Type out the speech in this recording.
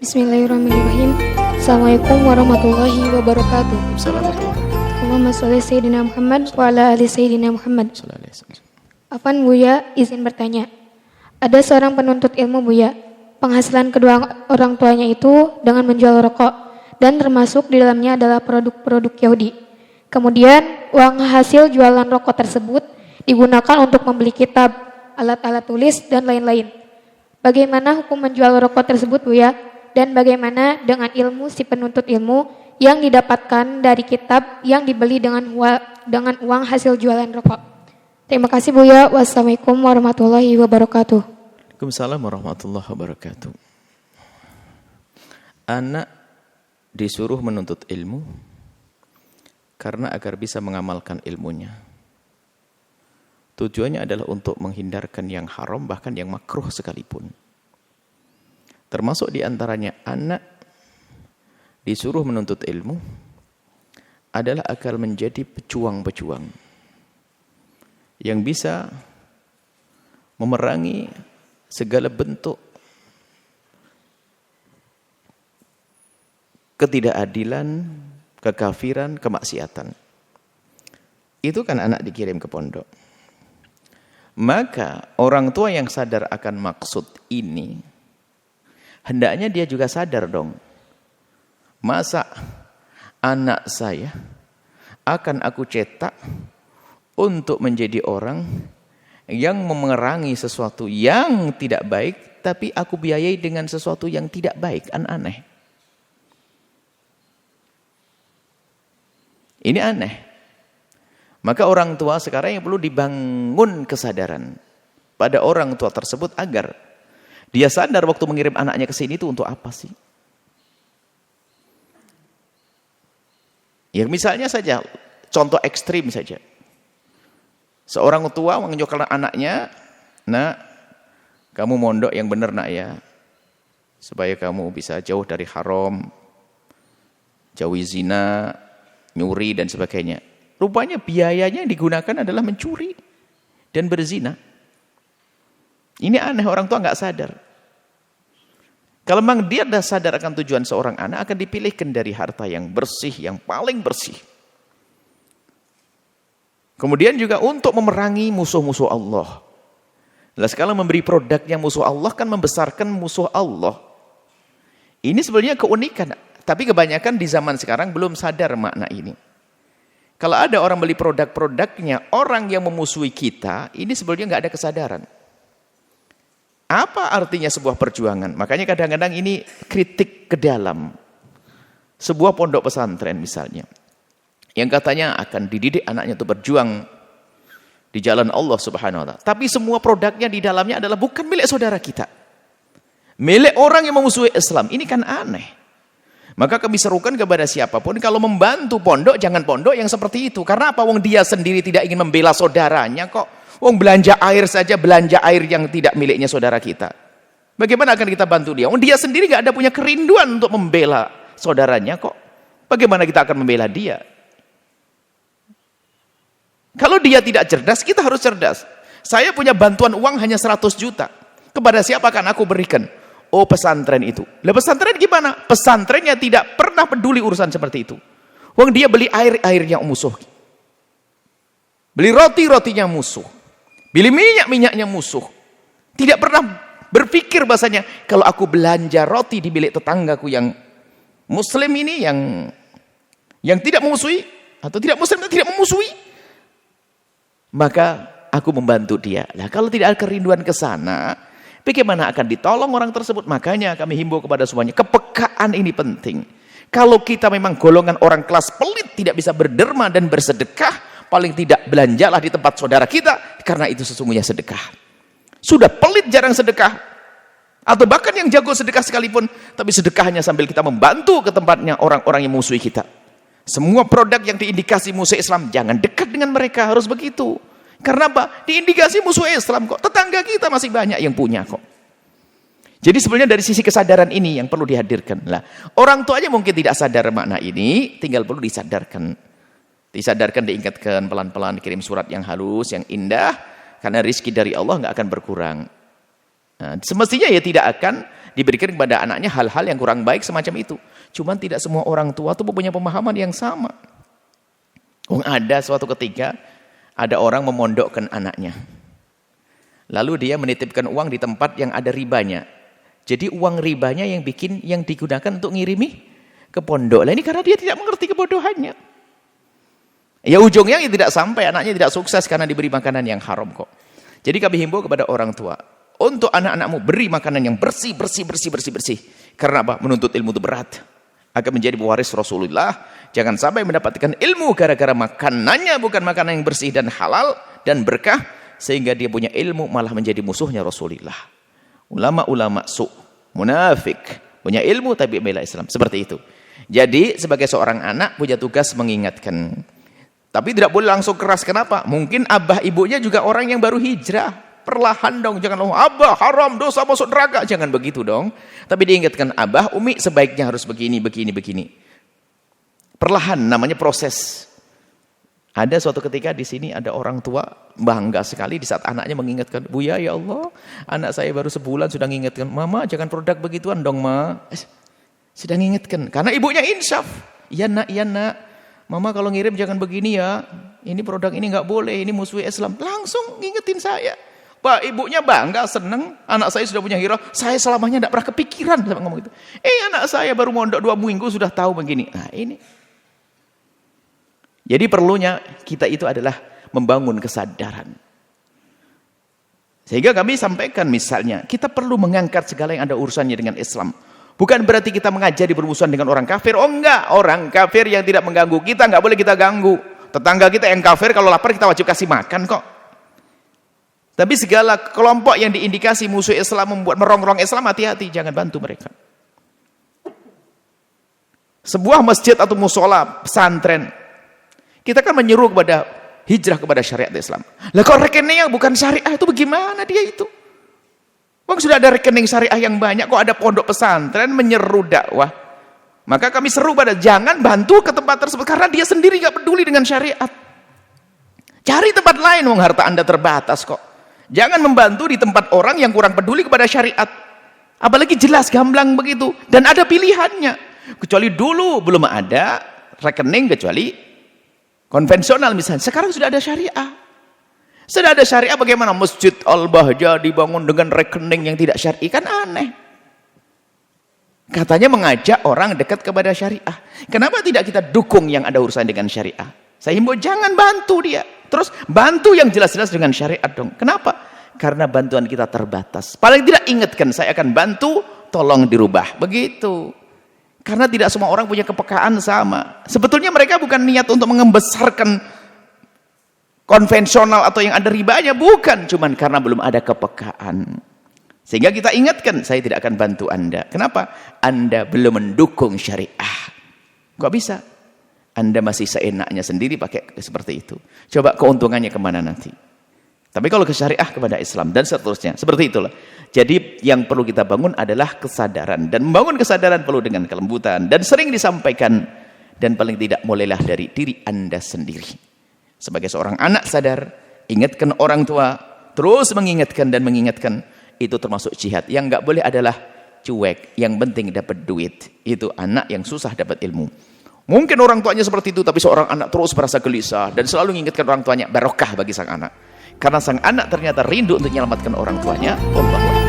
Bismillahirrahmanirrahim. Assalamualaikum warahmatullahi wabarakatuh. Allahumma sholli sayyidina Muhammad wa ala ali sayyidina Muhammad. Afan Buya, izin bertanya. Ada seorang penuntut ilmu Buya. Penghasilan kedua orang tuanya itu dengan menjual rokok dan termasuk di dalamnya adalah produk-produk Yahudi. Kemudian uang hasil jualan rokok tersebut digunakan untuk membeli kitab, alat-alat tulis dan lain-lain. Bagaimana hukum menjual rokok tersebut Buya? Dan bagaimana dengan ilmu si penuntut ilmu yang didapatkan dari kitab yang dibeli dengan uang hasil jualan rokok? Terima kasih Buya. Wassalamualaikum warahmatullahi wabarakatuh. Waalaikumsalam warahmatullahi wabarakatuh. Anak disuruh menuntut ilmu karena agar bisa mengamalkan ilmunya. Tujuannya adalah untuk menghindarkan yang haram, bahkan yang makruh sekalipun. Termasuk diantaranya anak disuruh menuntut ilmu adalah agar menjadi pejuang-pejuang yang bisa memerangi segala bentuk ketidakadilan, kekafiran, kemaksiatan. Itu kan anak dikirim ke pondok. Maka orang tua yang sadar akan maksud ini, hendaknya dia juga sadar dong. Masa anak saya akan aku cetak untuk menjadi orang yang memerangi sesuatu yang tidak baik, tapi aku biayai dengan sesuatu yang tidak baik, aneh. Ini aneh. Maka orang tua sekarang yang perlu dibangun kesadaran pada orang tua tersebut agar dia sadar waktu mengirim anaknya ke sini itu untuk apa sih? Ya misalnya saja, contoh ekstrim saja. Seorang tua menganjurkan anaknya, "Nak, kamu mondok yang benar nak ya. Supaya kamu bisa jauh dari haram, jauhi zina, nyuri dan sebagainya." Rupanya biayanya yang digunakan adalah mencuri dan berzina. Ini aneh, orang tua nggak sadar. Kalau memang dia sudah sadar akan tujuan seorang anak, akan dipilihkan dari harta yang bersih, yang paling bersih. Kemudian juga untuk memerangi musuh-musuh Allah. Nah, sekarang memberi produknya musuh Allah kan membesarkan musuh Allah. Ini sebenarnya keunikan, tapi kebanyakan di zaman sekarang belum sadar makna ini. Kalau ada orang beli produk-produknya, orang yang memusuhi kita, ini sebenarnya nggak ada kesadaran. Apa artinya sebuah perjuangan? Makanya kadang-kadang ini kritik ke dalam. Sebuah pondok pesantren misalnya, yang katanya akan dididik anaknya untuk berjuang di jalan Allah Subhanahu wa Ta'ala. Tapi semua produknya di dalamnya adalah bukan milik saudara kita. Milik orang yang memusuhi Islam. Ini kan aneh. Maka kami serukan kepada siapapun, kalau membantu pondok, jangan pondok yang seperti itu. Karena apa? Wong dia sendiri tidak ingin membela saudaranya kok. Wong belanja air saja, belanja air yang tidak miliknya saudara kita. Bagaimana akan kita bantu dia? Wong dia sendiri gak ada punya kerinduan untuk membela saudaranya kok. Bagaimana kita akan membela dia? Kalau dia tidak cerdas, kita harus cerdas. Saya punya bantuan uang hanya 100 juta. Kepada siapa akan aku berikan? Oh, pesantren itu. Lah pesantren gimana? Pesantrennya tidak pernah peduli urusan seperti itu. Wong dia beli air-airnya musuh. Beli roti-rotinya musuh. Beli minyak-minyaknya musuh. Tidak pernah berpikir bahasanya, kalau aku belanja roti di milik tetanggaku yang muslim ini, yang tidak memusuhi, atau tidak muslim, tidak memusuhi, maka aku membantu dia. Nah, kalau tidak ada kerinduan ke sana, bagaimana akan ditolong orang tersebut? Makanya kami himbau kepada semuanya, kepekaan ini penting. Kalau kita memang golongan orang kelas pelit, tidak bisa berderma dan bersedekah, paling tidak belanjalah di tempat saudara kita, karena itu sesungguhnya sedekah. Sudah pelit jarang sedekah, atau bahkan yang jago sedekah sekalipun, tapi sedekahnya sambil kita membantu ke tempatnya orang-orang yang musuhi kita. Semua produk yang diindikasi musuh Islam, jangan dekat dengan mereka, harus begitu. Karena apa? Diindikasi musuh Islam kok, tetangga kita masih banyak yang punya kok. Jadi sebenarnya dari sisi kesadaran ini yang perlu dihadirkan. Lah, orang tuanya mungkin tidak sadar makna ini, tinggal perlu disadarkan. Disadarkan, diingatkan pelan-pelan, dikirim surat yang halus, yang indah, karena rizki dari Allah nggak akan berkurang. Nah, semestinya ya tidak akan diberikan kepada anaknya hal-hal yang kurang baik semacam itu. Cuman tidak semua orang tua tuh punya pemahaman yang sama. Ada suatu ketika ada orang memondokkan anaknya. Lalu dia menitipkan uang di tempat yang ada ribanya. Jadi uang ribanya yang digunakan untuk ngirimi ke pondok. Lah ini karena dia tidak mengerti kebodohannya. Ya ujungnya tidak sampai, anaknya tidak sukses karena diberi makanan yang haram kok. Jadi kami himbau kepada orang tua, untuk anak-anakmu beri makanan yang bersih. Karena apa? Menuntut ilmu itu berat. Akan menjadi pewaris Rasulullah. Jangan sampai mendapatkan ilmu gara-gara makanannya bukan makanan yang bersih dan halal dan berkah, sehingga dia punya ilmu malah menjadi musuhnya Rasulullah. Ulama-ulama munafik, punya ilmu tapi bela Islam. Seperti itu. Jadi sebagai seorang anak punya tugas mengingatkan. Tapi tidak boleh langsung keras. Kenapa? Mungkin abah ibunya juga orang yang baru hijrah. Perlahan dong, jangan abah haram, dosa masuk neraka. Jangan begitu dong. Tapi diingatkan, abah, umi sebaiknya harus begini. Perlahan, namanya proses. Ada suatu ketika di sini ada orang tua bangga sekali di saat anaknya mengingatkan, Buya, ya Allah, anak saya baru sebulan sudah mengingatkan, Mama jangan produk begituan dong, Ma. Sudah mengingatkan, karena ibunya insaf. Iya nak. Mama kalau ngirim jangan begini ya. Ini produk ini nggak boleh, ini musuh Islam. Langsung ngingetin saya. Pak, ibunya bangga, seneng. Anak saya sudah punya hero. Saya selamanya tidak pernah kepikiran sama ngomong itu. Anak saya baru mondok 2 minggu sudah tahu begini. Nah ini. Jadi perlunya kita itu adalah membangun kesadaran. Sehingga kami sampaikan misalnya, kita perlu mengangkat segala yang ada urusannya dengan Islam. Bukan berarti kita mengajari bermusuhan dengan orang kafir. Oh enggak, orang kafir yang tidak mengganggu kita enggak boleh kita ganggu. Tetangga kita yang kafir kalau lapar kita wajib kasih makan kok. Tapi segala kelompok yang diindikasi musuh Islam membuat merongrong Islam, hati-hati, jangan bantu mereka. Sebuah masjid atau musola, pesantren, kita kan menyeru kepada hijrah kepada syariat Islam. Lah kok rekeningnya bukan syariah, itu bagaimana dia itu? Bang, sudah ada rekening syariah yang banyak, kok ada pondok pesantren menyeru dakwah. Maka kami seru pada jangan bantu ke tempat tersebut karena dia sendiri gak peduli dengan syariat. Cari tempat lain, wong harta Anda terbatas kok. Jangan membantu di tempat orang yang kurang peduli kepada syariat. Apalagi jelas gamblang begitu dan ada pilihannya. Kecuali dulu belum ada rekening kecuali konvensional misalnya. Sekarang sudah ada syariah. Sudah ada syariah, bagaimana Masjid Al-Bahjah dibangun dengan rekening yang tidak syar'i, kan aneh. Katanya mengajak orang dekat kepada syariah. Kenapa tidak kita dukung yang ada urusan dengan syariah? Saya himbau jangan bantu dia. Terus bantu yang jelas-jelas dengan syariat dong. Kenapa? Karena bantuan kita terbatas. Paling tidak ingatkan, saya akan bantu, tolong dirubah. Begitu. Karena tidak semua orang punya kepekaan sama. Sebetulnya mereka bukan niat untuk membesarkan konvensional atau yang ada ribanya, bukan, cuman karena belum ada kepekaan. Sehingga kita ingatkan, saya tidak akan bantu Anda. Kenapa? Anda belum mendukung syariah. Kok bisa? Anda masih seenaknya sendiri pakai seperti itu. Coba keuntungannya kemana nanti? Tapi kalau ke syariah kepada Islam dan seterusnya, seperti itulah. Jadi yang perlu kita bangun adalah kesadaran, dan membangun kesadaran perlu dengan kelembutan dan sering disampaikan, dan paling tidak mulailah dari diri Anda sendiri. Sebagai seorang anak sadar, ingatkan orang tua, terus mengingatkan dan mengingatkan, itu termasuk jihad. Yang enggak boleh adalah cuek, yang penting dapat duit. Itu anak yang susah dapat ilmu. Mungkin orang tuanya seperti itu, tapi seorang anak terus merasa gelisah dan selalu mengingatkan orang tuanya, barokah bagi sang anak. Karena sang anak ternyata rindu untuk menyelamatkan orang tuanya. Allah.